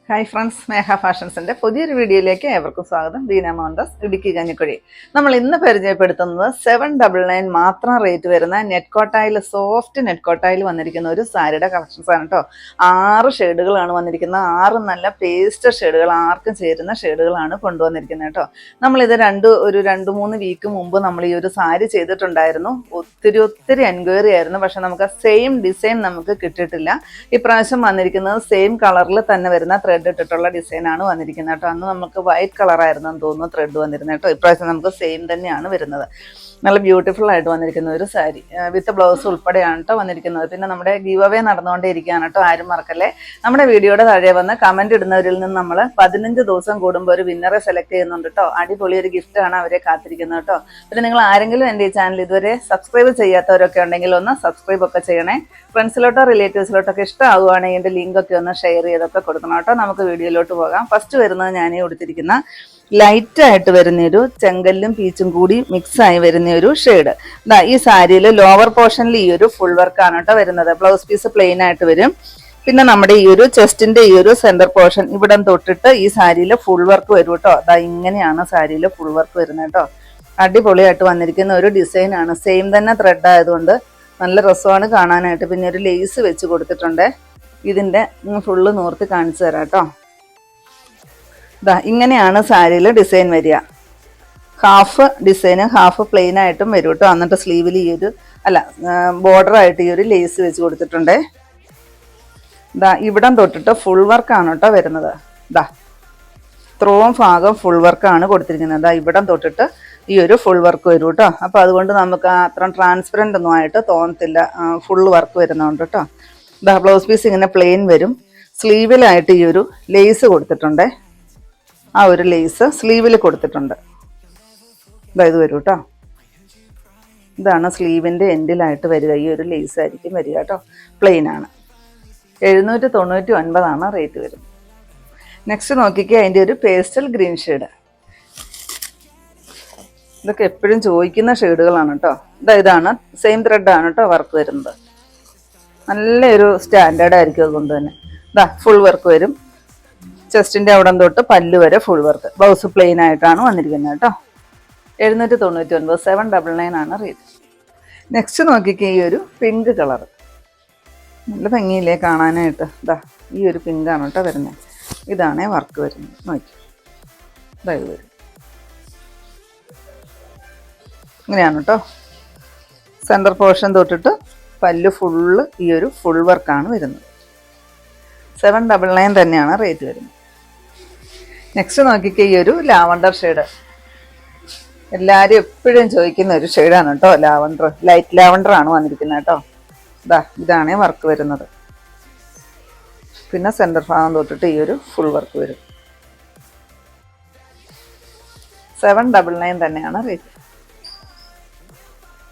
Hi friends, സ്നേഹ ഫാഷൻസിൻ്റെ പുതിയൊരു വീഡിയോയിലേക്ക് ഏവർക്കും സ്വാഗതം. ദീന മോഹൻദാസ്, ഇടുക്കി കഞ്ഞിക്കുഴി. നമ്മൾ ഇന്ന് പരിചയപ്പെടുത്തുന്നത് 799 മാത്രം റേറ്റ് വരുന്ന നെറ്റ് കോട്ടായിൽ, സോഫ്റ്റ് നെറ്റ് കോട്ടായിൽ വന്നിരിക്കുന്ന ഒരു സാരിയുടെ കളക്ഷൻസ് ആണ് കേട്ടോ. 6 ഷെയ്ഡുകളാണ് വന്നിരിക്കുന്നത്. 6 നല്ല പേസ്റ്റർ ഷെയ്ഡുകൾ, ആർക്കും ചേരുന്ന ഷെയ്ഡുകളാണ് കൊണ്ടുവന്നിരിക്കുന്നത് കേട്ടോ. നമ്മളിത് ഒരു 2-3 വീക്ക് മുമ്പ് നമ്മൾ ഈ ഒരു സാരി ചെയ്തിട്ടുണ്ടായിരുന്നു. ഒത്തിരി എൻക്വയറി ആയിരുന്നു. പക്ഷെ നമുക്ക് സെയിം ഡിസൈൻ നമുക്ക് കിട്ടിയിട്ടില്ല. ഇപ്രാവശ്യം വന്നിരിക്കുന്നത് സെയിം കളറിൽ തന്നെ വരുന്ന ത്രെഡ് ഇട്ടിട്ടുള്ള ഡിസൈനാണ് വന്നിരിക്കുന്നത് കേട്ടോ. അന്ന് നമുക്ക് വൈറ്റ് കളറായിരുന്നു എന്ന് തോന്നുന്നു ത്രെഡ് വന്നിരുന്നത് കേട്ടോ. ഇപ്രാവശ്യം നമുക്ക് സെയിം തന്നെയാണ് വരുന്നത്. നല്ല ബ്യൂട്ടിഫുൾ ആയിട്ട് വന്നിരിക്കുന്ന ഒരു സാരി വിത്ത് ബ്ലൗസ് ഉൾപ്പെടെയാണ് കേട്ടോ വന്നിരിക്കുന്നത്. പിന്നെ നമ്മുടെ ഗീവ് അവേ നടന്നുകൊണ്ടേയിരിക്കുകയാണ് കേട്ടോ. ആരും മറക്കല്ലേ. നമ്മുടെ വീഡിയോയുടെ താഴെ വന്ന് കമന്റ് ഇടുന്നവരിൽ നിന്ന് നമ്മൾ 15 ദിവസം കൂടുമ്പോൾ ഒരു വിന്നറെ സെലക്ട് ചെയ്യുന്നുണ്ട് കേട്ടോ. അടിപൊളി ഒരു ഗിഫ്റ്റാണ് അവരെ കാത്തിരിക്കുന്നത് കേട്ടോ. പിന്നെ നിങ്ങൾ ആരെങ്കിലും എൻ്റെ ഈ ചാനൽ ഇതുവരെ സബ്സ്ക്രൈബ് ചെയ്യാത്തവരൊക്കെ ഉണ്ടെങ്കിൽ ഒന്ന് സബ്സ്ക്രൈബ് ഒക്കെ ചെയ്യണേ. ഫ്രണ്ട്സിലോട്ടോ റിലേറ്റീവ്സിലോട്ടൊക്കെ ഇഷ്ടമാവുകയാണെങ്കിൽ എൻ്റെ ലിങ്കൊക്കെ ഒന്ന് ഷെയർ ചെയ്തൊക്കെ കൊടുക്കണം കേട്ടോ. നമുക്ക് വീഡിയോയിലോട്ട് പോകാം. ഫസ്റ്റ് വരുന്നത് ഞാൻ കൊടുത്തിരിക്കുന്ന ലൈറ്റായിട്ട് വരുന്നൊരു ചെങ്കല്ലും പീച്ചും കൂടി മിക്സായി വരുന്ന ഒരു ഷെയ്ഡ്. ഈ സാരിയിൽ ലോവർ പോർഷനിൽ ഈ ഒരു ഫുൾ വർക്കാണ് കേട്ടോ വരുന്നത്. ബ്ലൗസ് പീസ് പ്ലെയിൻ ആയിട്ട് വരും. പിന്നെ നമ്മുടെ ഈ ഒരു ചെസ്റ്റിന്റെ ഈ ഒരു സെന്റർ പോർഷൻ ഇവിടം തൊട്ടിട്ട് ഈ സാരിയിൽ ഫുൾ വർക്ക് വരും കേട്ടോ. ഇങ്ങനെയാണ് സാരിയിൽ ഫുൾ വർക്ക് വരുന്നത് കേട്ടോ. അടിപൊളിയായിട്ട് വന്നിരിക്കുന്ന ഒരു ഡിസൈനാണ്. സെയിം തന്നെ ത്രെഡ് ആയതുകൊണ്ട് നല്ല രസമാണ് കാണാനായിട്ട്. പിന്നെ ഒരു ലേസ് വെച്ച് കൊടുത്തിട്ടുണ്ട്. ഇതിന്റെ ഫുള്ള് നൂർത്തി കാണിച്ചു തരാം കേട്ടോ. ഇങ്ങനെയാണ് സാരിയിൽ ഡിസൈൻ വരിക. ഹാഫ് ഡിസൈന് ഹാഫ് പ്ലെയിൻ ആയിട്ടും വരും കേട്ടോ. എന്നിട്ട് സ്ലീവിൽ ഈ ഒരു ബോർഡർ ആയിട്ട് ഈ ഒരു ലേസ് വെച്ച് കൊടുത്തിട്ടുണ്ട്. ഇവിടം തൊട്ടിട്ട് ഫുൾ വർക്കാണ് കേട്ടോ വരുന്നത്. ഇത്രയും ഭാഗം ഫുൾ വർക്കാണ് കൊടുത്തിരിക്കുന്നത്. ഇവിടം തൊട്ടിട്ട് ഈ ഒരു ഫുൾ വർക്ക് വരും കേട്ടോ. അപ്പോൾ അതുകൊണ്ട് നമുക്ക് അത്ര ട്രാൻസ്പെറൻ്റ് ഒന്നും ആയിട്ട് തോന്നത്തില്ല, ഫുൾ വർക്ക് വരുന്നതുകൊണ്ട് കേട്ടോ. ബ്ലൗസ് പീസ് ഇങ്ങനെ പ്ലെയിൻ വരും. സ്ലീവിലായിട്ട് ഈ ഒരു ലേസ് കൊടുത്തിട്ടുണ്ട്. ആ ഒരു ലേസ് സ്ലീവിൽ കൊടുത്തിട്ടുണ്ട്. ഇത് വരും കേട്ടോ. ഇതാണ് സ്ലീവിൻ്റെ എൻഡിലായിട്ട് വരിക. ഈ ഒരു ലേസ് ആയിരിക്കും വരിക കേട്ടോ. പ്ലെയിൻ ആണ്. 799 റേറ്റ് വരുന്നത്. നെക്സ്റ്റ് നോക്കിക്കേ, അതിൻ്റെ ഒരു പേസ്റ്റൽ ഗ്രീൻ ഷെയ്ഡ്. ഇതൊക്കെ എപ്പോഴും ചോദിക്കുന്ന ഷെയ്ഡുകളാണ് കേട്ടോ. ഇതാണ് സെയിം ത്രെഡാണ് കേട്ടോ വർക്ക് വരുന്നത്. നല്ലൊരു സ്റ്റാൻഡേർഡ് ആയിരിക്കും. അതുകൊണ്ട് തന്നെ ഫുൾ വർക്ക് വരും. ചെസ്റ്റിൻ്റെ അവിടെ തൊട്ട് പല്ല് വരെ ഫുൾ വർക്ക്. ബ്ലൗസ് പ്ലെയിൻ ആയിട്ടാണ് വന്നിരിക്കുന്നത് കേട്ടോ. 799 799 റേറ്റ്. നെക്സ്റ്റ് നോക്കിക്കേ, ഈ ഒരു പിങ്ക് കളർ നല്ല ഭംഗിയില്ലേ കാണാനായിട്ട്. ഈ ഒരു പിങ്കാണ് കേട്ടോ വരുന്നത്. ഇതാണേ വർക്ക് വരുന്നത്. നോക്കി ഇത് വരും. ഇങ്ങനെയാണ് കേട്ടോ. സെൻറ്റർ പോർഷൻ തൊട്ടിട്ട് പല്ല് ഫുള്ള് ഈ ഒരു ഫുൾ വർക്കാണ് വരുന്നത്. 799 തന്നെയാണ് റേറ്റ് വരുന്നത്. നെക്സ്റ്റ് നോക്കിക്കേ, ഈ ഒരു ലാവണ്ടർ ഷെയ്ഡ്. എല്ലാവരും എപ്പോഴും ചോദിക്കുന്ന ഒരു ഷെയ്ഡാണ് കേട്ടോ ലാവണ്ടർ. ലൈറ്റ് ലാവണ്ടർ ആണ് വന്നിരിക്കുന്നത് കേട്ടോ. ഇതാണേ വർക്ക് വരുന്നത്. പിന്നെ സെൻറ്റർ ഭാഗം തൊട്ടിട്ട് ഈ ഒരു ഫുൾ വർക്ക് വരും. 799 തന്നെയാണ് റേറ്റ്.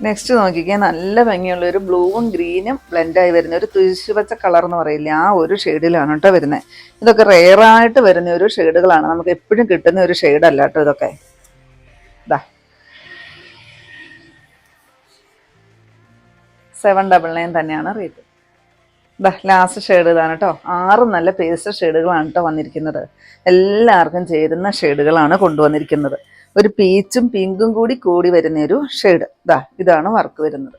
നെക്സ്റ്റ് നോക്കിക്കാൻ നല്ല ഭംഗിയുള്ള ഒരു ബ്ലൂവും ഗ്രീനും ബ്ലെൻഡായി വരുന്ന ഒരു തുരിശുപച്ച കളർ എന്ന് പറയില്ല, ആ ഒരു ഷെയ്ഡിലാണ് കേട്ടോ വരുന്നത്. ഇതൊക്കെ റെയറായിട്ട് വരുന്ന ഒരു ഷെയ്ഡുകളാണ്. നമുക്ക് എപ്പോഴും കിട്ടുന്ന ഒരു ഷെയ്ഡല്ല കേട്ടോ ഇതൊക്കെ. 799 തന്നെയാണ് റേറ്റ്. ലാസ്റ്റ് ഷെയ്ഡ് ഇതാണ് കേട്ടോ. 6 നല്ല പേസ്റ്റർ ഷെയ്ഡുകളാണ് കേട്ടോ വന്നിരിക്കുന്നത്. എല്ലാവർക്കും ചേരുന്ന ഷെയ്ഡുകളാണ് കൊണ്ടുവന്നിരിക്കുന്നത്. ഒരു പീച്ചും പിങ്കും കൂടി വരുന്ന ഒരു ഷെയ്ഡ്. ഇതാണ് വർക്ക് വരുന്നത്.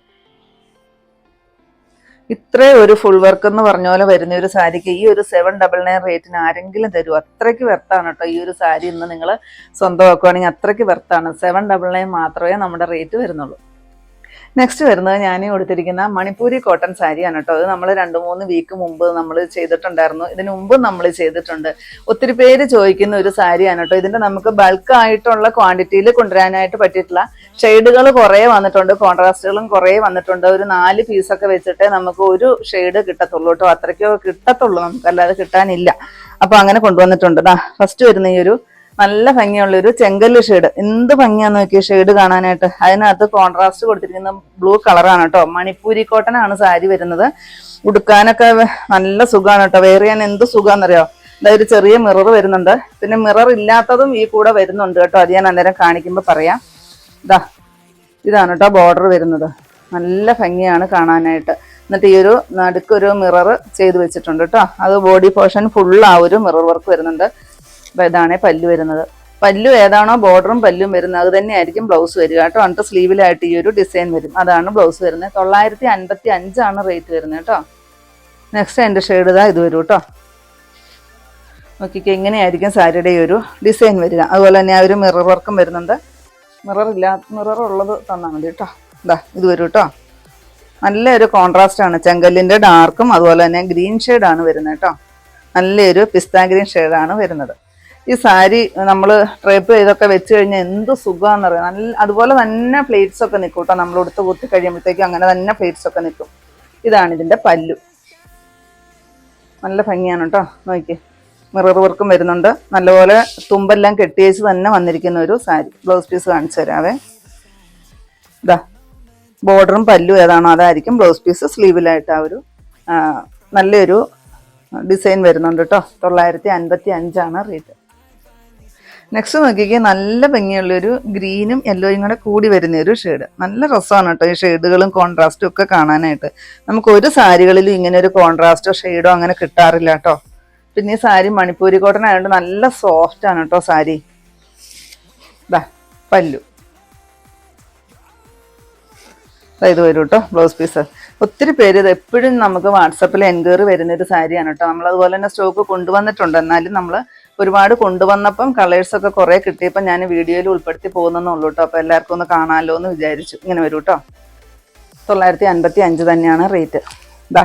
ഇത്രയും ഒരു ഫുൾ വർക്ക് എന്ന് പറഞ്ഞ പോലെ വരുന്ന ഒരു സാരിക്ക് ഈ ഒരു 799 റേറ്റിന് ആരെങ്കിലും തരുമോ? അത്രയ്ക്ക് വെർത്താണ് കേട്ടോ ഈ ഒരു സാരി. ഇന്ന് നിങ്ങൾ സ്വന്തമാക്കുകയാണെങ്കിൽ അത്രയ്ക്ക് വെർത്താണ്. 799 മാത്രമേ നമ്മുടെ റേറ്റ് വരുന്നുള്ളൂ. നെക്സ്റ്റ് വരുന്നത് ഞാൻ കൊടുത്തിരിക്കുന്ന മണിപ്പൂരി കോട്ടൺ സാരിയാണ് കേട്ടോ. അത് നമ്മൾ 2-3 വീക്ക് മുമ്പ് നമ്മൾ ചെയ്തിട്ടുണ്ടായിരുന്നു. ഇതിനു മുമ്പ് നമ്മൾ ചെയ്തിട്ടുണ്ട്. ഒത്തിരി പേര് ചോദിക്കുന്ന ഒരു സാരിയാണ് കേട്ടോ. ഇതിൻ്റെ നമുക്ക് ബൾക്കായിട്ടുള്ള ക്വാണ്ടിറ്റിയിൽ കൊണ്ടുവരാനായിട്ട് പറ്റിയിട്ടില്ല. ഷെയ്ഡുകൾ കുറേ വന്നിട്ടുണ്ട്, കോൺട്രാസ്റ്റുകളും കുറേ വന്നിട്ടുണ്ട്. ഒരു 4 പീസൊക്കെ വെച്ചിട്ടേ നമുക്ക് ഒരു ഷെയ്ഡ് കിട്ടത്തുള്ളൂ കേട്ടോ. അത്രയ്ക്കോ കിട്ടത്തുള്ളൂ, നമുക്ക് അല്ലാതെ കിട്ടാനില്ല. അപ്പോൾ അങ്ങനെ കൊണ്ടുവന്നിട്ടുണ്ട്. ഫസ്റ്റ് വരുന്ന ഈ ഒരു നല്ല ഭംഗിയുള്ളൊരു ചെങ്കല്ല് ഷെയ്ഡ്. എന്ത് ഭംഗിയാന്ന് നോക്കിയ ഷെയ്ഡ് കാണാനായിട്ട്. അതിനകത്ത് കോൺട്രാസ്റ്റ് കൊടുത്തിരിക്കുന്ന ബ്ലൂ കളറാണ് കേട്ടോ. മണിപ്പൂരി കോട്ടൺ ആണ് സാരി വരുന്നത്. ഉടുക്കാനൊക്കെ നല്ല സുഖമാണ് കേട്ടോ. വെയർ ചെയ്യാൻ എന്ത് സുഖാന്നറിയോ. ഒരു ചെറിയ മിറർ വരുന്നുണ്ട്. പിന്നെ മിറർ ഇല്ലാത്തതും ഈ കൂടെ വരുന്നുണ്ട് കേട്ടോ. അത് ഞാൻ അന്നേരം കാണിക്കുമ്പോൾ പറയാം. ഇതാണ് കേട്ടോ ബോർഡർ വരുന്നത്. നല്ല ഭംഗിയാണ് കാണാനായിട്ട്. എന്നിട്ട് ഈ ഒരു നടുക്കൊരു മിറർ ചെയ്ത് വെച്ചിട്ടുണ്ട് കേട്ടോ. അത് ബോഡി പോർഷൻ ഫുൾ ആ ഒരു മിറർ വർക്ക് വരുന്നുണ്ട്. ഇതാണേ പല്ലു വരുന്നത്. പല്ലു ഏതാണോ ബോർഡറും പല്ലും വരുന്നത് അത് തന്നെയായിരിക്കും ബ്ലൗസ് വരിക കേട്ടോ. എന്നിട്ട് സ്ലീവിലായിട്ട് ഈ ഒരു ഡിസൈൻ വരും. അതാണ് ബ്ലൗസ് വരുന്നത്. 955 റേറ്റ് വരുന്നത് കേട്ടോ. നെക്സ്റ്റ് എൻ്റെ ഷെയ്ഡ് ഇതാ ഇത് വരും കേട്ടോ. നോക്കിക്കോ, ഇങ്ങനെയായിരിക്കും സാരിയുടെ ഈ ഒരു ഡിസൈൻ വരിക. അതുപോലെ തന്നെ ആ ഒരു മിറർ വർക്കും വരുന്നുണ്ട്. മിറർ ഉള്ളത് തന്നാൽ മതി കേട്ടോ. ഇതാ ഇത് വരും കേട്ടോ. നല്ലൊരു കോൺട്രാസ്റ്റ് ആണ്. ചെങ്കല്ലിൻ്റെ ഡാർക്കും അതുപോലെ തന്നെ ഗ്രീൻ ഷെയ്ഡാണ് വരുന്നത് കേട്ടോ. നല്ലൊരു പിസ്ത ഗ്രീൻ ഷെയ്ഡാണ് വരുന്നത്. ഈ സാരി നമ്മൾ ഡ്രേപ്പ് ചെയ്തൊക്കെ വെച്ച് കഴിഞ്ഞാൽ എന്ത് സുഖമാണെന്ന് അറിയാം. അതുപോലെ തന്നെ പ്ലേറ്റ്സ് ഒക്കെ നിൽക്കും കേട്ടോ. നമ്മൾ ഉടുത്ത് കുത്തി കഴിയുമ്പോഴത്തേക്കും അങ്ങനെ തന്നെ പ്ലേറ്റ്സ് ഒക്കെ നിൽക്കും. ഇതാണ് ഇതിൻ്റെ പല്ലു. നല്ല ഭംഗിയാണ് കേട്ടോ. നോക്കിക്കേ, മിറർ വർക്കും വരുന്നുണ്ട്. നല്ലപോലെ തുമ്പെല്ലാം കെട്ടിയേച്ച് തന്നെ വന്നിരിക്കുന്ന ഒരു സാരി. ബ്ലൗസ് പീസ് കാണിച്ചു തരാവേ. ഇതാ ബോർഡറും പല്ലും ഏതാണോ അതായിരിക്കും ബ്ലൗസ് പീസ്. സ്ലീവിലായിട്ട് ആ ഒരു നല്ലൊരു ഡിസൈൻ വരുന്നുണ്ട് കേട്ടോ. 955 റേറ്റ്. നെക്സ്റ്റ് നോക്കിക്കേ, നല്ല ഭംഗിയുള്ളൊരു ഗ്രീനും യെല്ലോയും കൂടെ കൂടി വരുന്ന ഒരു ഷെയ്ഡ്. നല്ല രസമാണ് കേട്ടോ ഈ ഷെയ്ഡുകളും കോൺട്രാസ്റ്റും ഒക്കെ കാണാനായിട്ട്. നമുക്ക് ഒരു സാരികളിലും ഇങ്ങനെ ഒരു കോൺട്രാസ്റ്റോ ഷെയ്ഡോ അങ്ങനെ കിട്ടാറില്ല കേട്ടോ. പിന്നെ ഈ സാരി മണിപ്പൂരി കോട്ടൺ ആയതുകൊണ്ട് നല്ല സോഫ്റ്റ് ആണ് കേട്ടോ സാരി. ദാ പല്ലു ഇത് വരും കേട്ടോ. ബ്ലൗസ് പീസ് ഒത്തിരി പേര് ഇത് എപ്പോഴും നമുക്ക് വാട്സപ്പിൽ എൻക്വയറി വരുന്നൊരു സാരിയാണ് കേട്ടോ. നമ്മൾ അതുപോലെ തന്നെ സ്റ്റോക്ക് കൊണ്ടുവന്നിട്ടുണ്ട്. എന്നാലും നമ്മൾ ഒരുപാട് കൊണ്ടുവന്നപ്പം കളേഴ്സൊക്കെ കുറേ കിട്ടിയപ്പോൾ ഞാൻ വീഡിയോയിൽ ഉൾപ്പെടുത്തി പോകുന്നതെന്നുള്ളൂ കേട്ടോ. അപ്പോൾ എല്ലാവർക്കും ഒന്ന് കാണാമല്ലോ എന്ന് വിചാരിച്ചു. ഇങ്ങനെ വരും കേട്ടോ. 955 തന്നെയാണ് റേറ്റ്. ദാ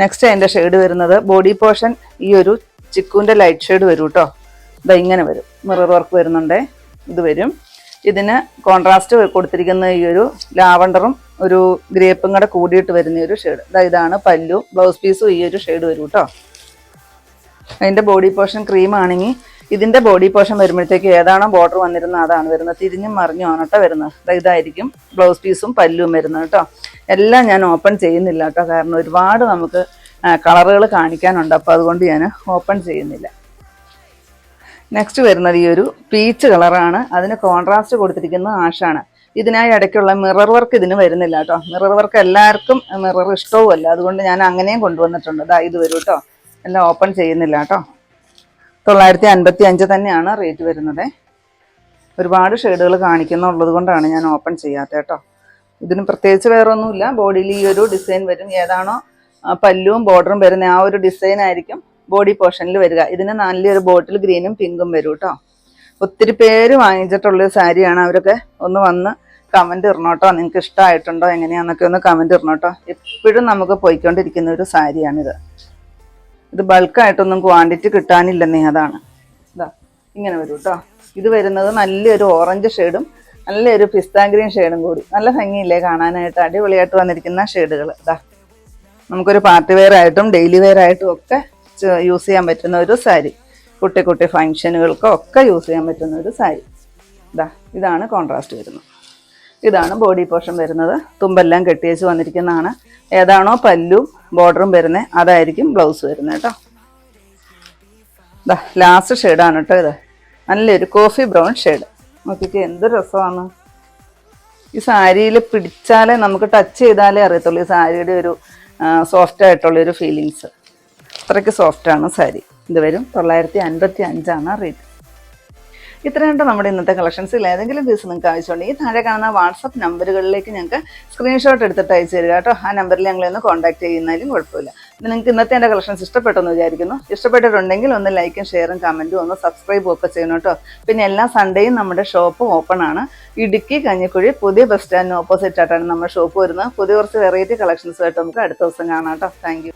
നെക്സ്റ്റ് അതിൻ്റെ ഷെയ്ഡ് വരുന്നത് ബോഡി പോർഷൻ ഈ ഒരു ചിക്കുവിൻ്റെ ലൈറ്റ് ഷെയ്ഡ് വരും കേട്ടോ. ഇതാ ഇങ്ങനെ വരും. മിറർ വർക്ക് വരുന്നുണ്ടേ. ഇത് വരും. ഇതിന് കോൺട്രാസ്റ്റ് കൊടുത്തിരിക്കുന്ന ഈ ഒരു ലാവണ്ടറും ഒരു ഗ്രേപ്പും കൂടെ കൂടിയിട്ട് വരുന്ന ഒരു ഷെയ്ഡ്. ഇതാണ് പല്ലു. ബ്ലൗസ് പീസും ഈ ഒരു ഷെയ്ഡ് വരും കേട്ടോ. അതിൻ്റെ ബോഡി പോർഷൻ ക്രീം ആണെങ്കിൽ ഇതിൻ്റെ ബോഡി പോർഷൻ വരുമ്പോഴത്തേക്ക് ഏതാണോ ബോർഡർ വന്നിരുന്നത് അതാണ് വരുന്നത്. തിരിഞ്ഞും മറിഞ്ഞുമാണ് കേട്ടോ വരുന്നത്. ഇതായിരിക്കും ബ്ലൗസ് പീസും പല്ലും വരുന്നത് കേട്ടോ. എല്ലാം ഞാൻ ഓപ്പൺ ചെയ്യുന്നില്ല കേട്ടോ. കാരണം ഒരുപാട് നമുക്ക് കളറുകൾ കാണിക്കാനുണ്ട്. അപ്പോൾ അതുകൊണ്ട് ഞാൻ ഓപ്പൺ ചെയ്യുന്നില്ല. നെക്സ്റ്റ് വരുന്നത് ഈ ഒരു പീച്ച് കളറാണ്. അതിന് കോൺട്രാസ്റ്റ് കൊടുത്തിരിക്കുന്നത് ആഷാണ്. ഇതിനായി ഇടയ്ക്കുള്ള മിറർ വർക്ക് ഇതിന് വരുന്നില്ല കേട്ടോ. മിറർ വർക്ക് എല്ലാവർക്കും മിറർ ഇഷ്ടവുമല്ല. അതുകൊണ്ട് ഞാൻ അങ്ങനെയും കൊണ്ടുവന്നിട്ടുണ്ട്. ഇതാ ഇത് വരും കേട്ടോ. എല്ലാം ഓപ്പൺ ചെയ്യുന്നില്ല കേട്ടോ. 955 തന്നെയാണ് റേറ്റ് വരുന്നത്. ഒരുപാട് ഷെയ്ഡുകൾ കാണിക്കുന്നുള്ളത് കൊണ്ടാണ് ഞാൻ ഓപ്പൺ ചെയ്യാത്തത് കേട്ടോ. ഇതിന് പ്രത്യേകിച്ച് വേറെ ഒന്നുമില്ല. ബോഡിയിൽ ഈ ഒരു ഡിസൈൻ വരും. ഏതാണോ പല്ലുവും ബോർഡറും വരുന്ന ആ ഒരു ഡിസൈൻ ആയിരിക്കും ബോഡി പോർഷനിൽ വരിക. ഇതിന് നല്ലൊരു ബോട്ടിൽ ഗ്രീനും പിങ്കും വരും കേട്ടോ. ഒത്തിരി പേര് വാങ്ങിച്ചിട്ടുള്ളൊരു സാരിയാണ്. അവരൊക്കെ ഒന്ന് വന്ന് കമൻറ്റ് ഇടണോട്ടോ. നിങ്ങൾക്ക് ഇഷ്ടമായിട്ടുണ്ടോ എങ്ങനെയാണെന്നൊക്കെ ഒന്ന് കമൻറ്റ് ഇടണോട്ടോ. എപ്പോഴും നമുക്ക് പോയിക്കൊണ്ടിരിക്കുന്ന ഒരു സാരിയാണിത്. ഇത് ബൾക്കായിട്ടൊന്നും ക്വാണ്ടിറ്റി കിട്ടാനില്ലെന്നേ, അതാണ്. ഇതാ ഇങ്ങനെ വരും കേട്ടോ. ഇത് വരുന്നത് നല്ലൊരു ഓറഞ്ച് ഷെയ്ഡും നല്ലൊരു പിസ്ത ഗ്രീൻ ഷെയ്ഡും കൂടി. നല്ല ഭംഗിയില്ലേ കാണാനായിട്ട്. അടിപൊളിയായിട്ട് വന്നിരിക്കുന്ന ഷെയ്ഡുകൾ. ഇതാ നമുക്കൊരു പാർട്ടി വെയർ ആയിട്ടും ഡെയിലി വെയർ ആയിട്ടും ഒക്കെ യൂസ് ചെയ്യാൻ പറ്റുന്ന ഒരു സാരി. കുട്ടി കുട്ടി ഫങ്ഷനുകൾക്കും ഒക്കെ യൂസ് ചെയ്യാൻ പറ്റുന്ന ഒരു സാരി. ഇതാണ് കോൺട്രാസ്റ്റ് വരുന്നത്. ഇതാണ് ബോഡി പോർഷൻ വരുന്നത്. തുമ്പെല്ലാം കെട്ടിയേച്ച് വന്നിരിക്കുന്നതാണ്. ഏതാണോ പല്ലും ബോർഡറും വരുന്നത് അതായിരിക്കും ബ്ലൗസ് വരുന്നത് കേട്ടോ. ലാസ്റ്റ് ഷെയ്ഡാണ് കേട്ടോ ഇത്. നല്ലൊരു കോഫി ബ്രൗൺ ഷെയ്ഡ്. നോക്കിയിട്ട് എന്ത് രസമാണ്. ഈ സാരിയിൽ പിടിച്ചാലേ നമുക്ക് ടച്ച് ചെയ്താലേ അറിയത്തുള്ളൂ ഈ സാരിയുടെ ഒരു സോഫ്റ്റ് ആയിട്ടുള്ളൊരു ഫീലിങ്സ്. അത്രയ്ക്ക് സോഫ്റ്റാണ് സാരി. ഇത് വരും 955 റേറ്റ്. ഇത്രയുണ്ട് നമ്മുടെ ഇന്നത്തെ കളക്ഷൻസിൽ. ഏതെങ്കിലും പീസ് നിങ്ങൾക്ക് ആവശ്യമുണ്ടെങ്കിൽ താഴെ കാണുന്ന വാട്സപ്പ് നമ്പറുകളിലേക്ക് ഞങ്ങൾക്ക് സ്ക്രീൻഷോട്ട് എടുത്തിട്ട് അയച്ചു തരിക കേട്ടോ. ആ നമ്പറിൽ ഞങ്ങളൊന്ന് കോൺടാക്ട് ചെയ്യുന്നതിലും കുഴപ്പമില്ല. നിങ്ങൾക്ക് ഇന്നത്തെ എൻ്റെ കളക്ഷൻസ് ഇഷ്ടപ്പെട്ടെന്ന് വിചാരിക്കുന്നു. ഇഷ്ടപ്പെട്ടിട്ടുണ്ടെങ്കിൽ ഒന്ന് ലൈക്കും ഷെയറും കമൻറ്റും ഒന്ന് സബ്സ്ക്രൈബും ഒക്കെ ചെയ്യണം കേട്ടോ. പിന്നെ എല്ലാ സൺഡേയും നമ്മുടെ ഷോപ്പ് ഓപ്പൺ ആണ്. ഇടുക്കി കഞ്ഞിക്കുഴി പുതിയ ബസ് സ്റ്റാൻഡിന് ഓപ്പോസിറ്റ് ആയിട്ടാണ് നമ്മുടെ ഷോപ്പ് വരുന്നത്. പുതിയ കുറച്ച് വെറൈറ്റി കളക്ഷൻസുമായിട്ട് നമുക്ക് അടുത്ത ദിവസം കാണാം കേട്ടോ. Thank you.